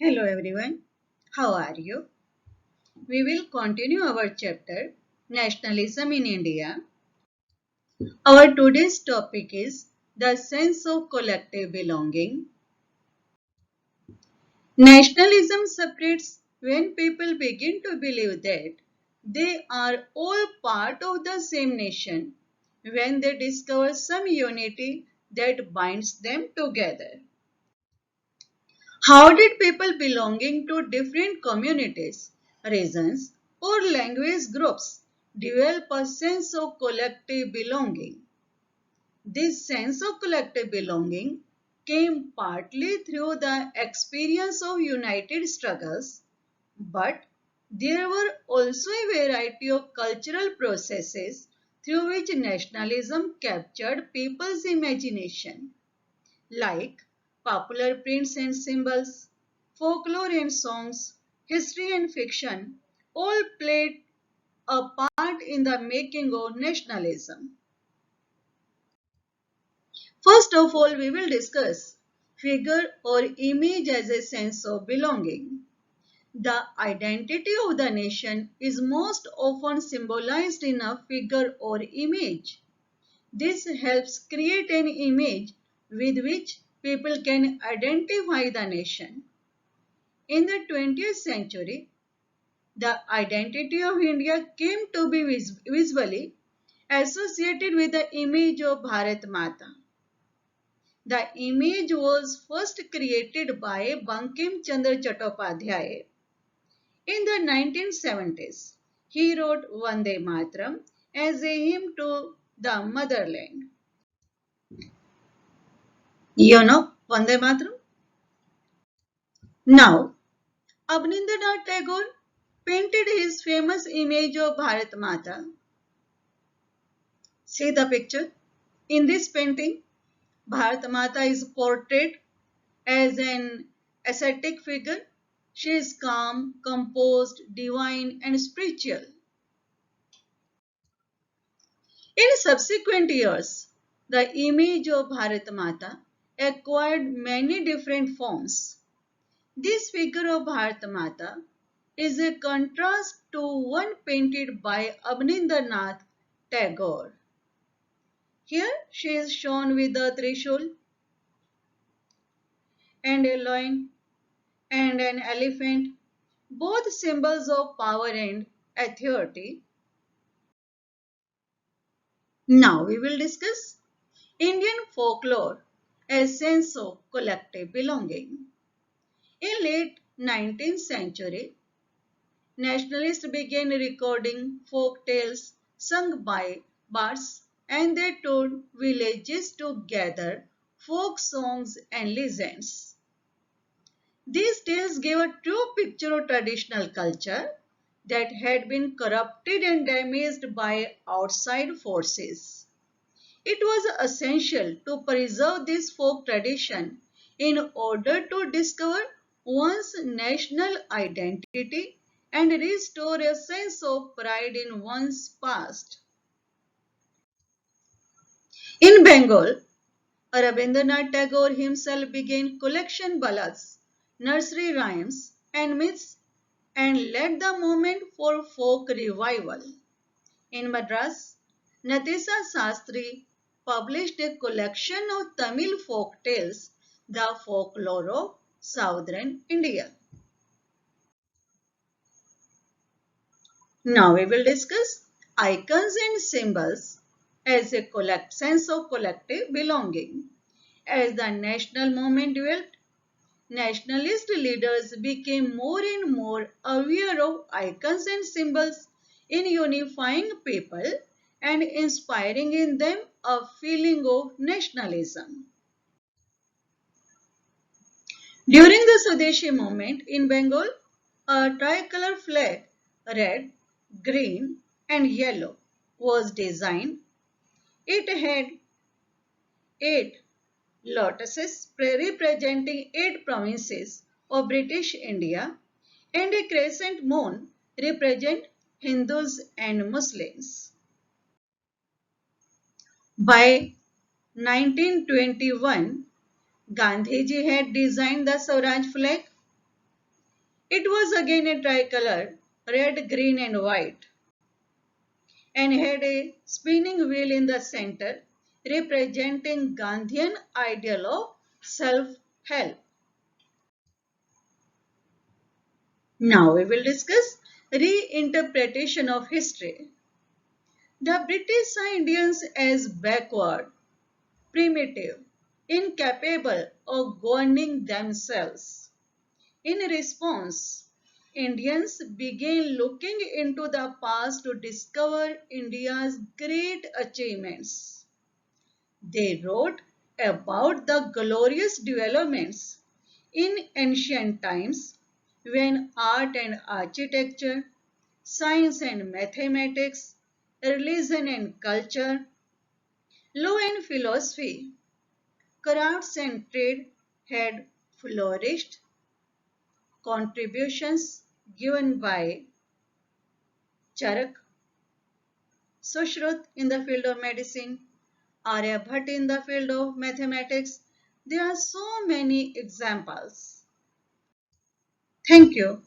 Hello everyone, how are you? We will continue our chapter Nationalism in India. Our today's topic is the sense of collective belonging. Nationalism separates when people begin to believe that they are all part of the same nation, when they discover some unity that binds them together. How did people belonging to different communities, regions, or language groups develop a sense of collective belonging? This sense of collective belonging came partly through the experience of united struggles, but there were also a variety of cultural processes through which nationalism captured people's imagination, like popular prints and symbols, folklore and songs, history and fiction, all played a part in the making of nationalism. First of all, we will discuss figure or image as a sense of belonging. The identity of the nation is most often symbolized in a figure or image. This helps create an image with which people can identify the nation. In the 20th century, the identity of India came to be visually associated with the image of Bharat Mata. The image was first created by Bankim Chandra Chattopadhyay in the 1970s. He wrote Vande Mataram as a hymn to the motherland. You know Vande Mataram? Now, Abanindranath Tagore painted his famous image of Bharat Mata. See the picture. In this painting, Bharat Mata is portrayed as an ascetic figure. She is calm, composed, divine, and spiritual. In subsequent years, the image of Bharat Mata acquired many different forms. This figure of Bharat Mata is a contrast to one painted by Abanindranath Tagore. Here she is shown with a trishul and a lion and an elephant, both symbols of power and authority. Now we will discuss Indian folklore as sense of collective belonging. In late 19th century, nationalists began recording folk tales sung by bards and they toured villages to gather folk songs and legends. These tales gave a true picture of traditional culture that had been corrupted and damaged by outside forces. It was essential to preserve this folk tradition in order to discover one's national identity and restore a sense of pride in one's past. In Bengal, Rabindranath Tagore himself began collection ballads, nursery rhymes, and myths and led the movement for folk revival. In Madras, Natesa Sastry published a collection of Tamil folk tales, The Folklore of Southern India. Now we will discuss icons and symbols as a sense of collective belonging. As the national movement developed, nationalist leaders became more and more aware of icons and symbols in unifying people and inspiring in them a feeling of nationalism. During the Swadeshi movement in Bengal, a tricolor flag, red, green, and yellow, was designed. It had eight lotuses representing eight provinces of British India and a crescent moon represent Hindus and Muslims. By 1921, Gandhiji had designed the Swaraj flag. It was again a tricolor, red, green and white, and had a spinning wheel in the center representing Gandhian ideal of self-help. Now we will discuss reinterpretation of history. The British saw Indians as backward, primitive, incapable of governing themselves. In response, Indians began looking into the past to discover India's great achievements. They wrote about the glorious developments in ancient times when art and architecture, science and mathematics, religion and culture, law and philosophy, crafts and trade had flourished. Contributions given by Charak, Sushruta in the field of medicine, Aryabhatta in the field of mathematics. There are so many examples. Thank you.